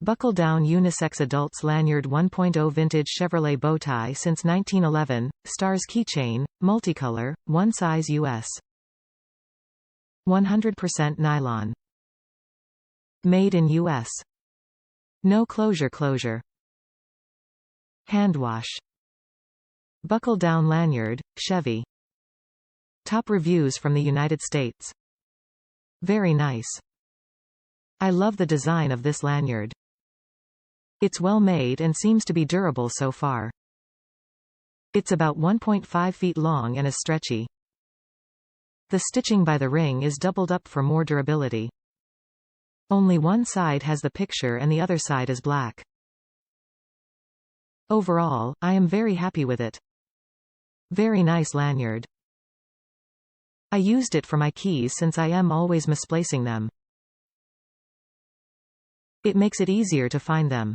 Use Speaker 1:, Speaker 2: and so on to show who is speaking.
Speaker 1: Buckle-down unisex adults lanyard 1.0 vintage Chevrolet Bowtie since 1911, stars keychain, multicolor, one size US. 100% nylon. Made in US. No closure. Hand wash. Buckle-down lanyard, Chevy. Top reviews from the United States. Very nice. I love the design of this lanyard. It's well made and seems to be durable so far. It's about 1.5 feet long and is stretchy. The stitching by the ring is doubled up for more durability. Only one side has the picture and the other side is black. Overall, I am very happy with it. Very nice lanyard. I used it for my keys since I am always misplacing them. It makes it easier to find them.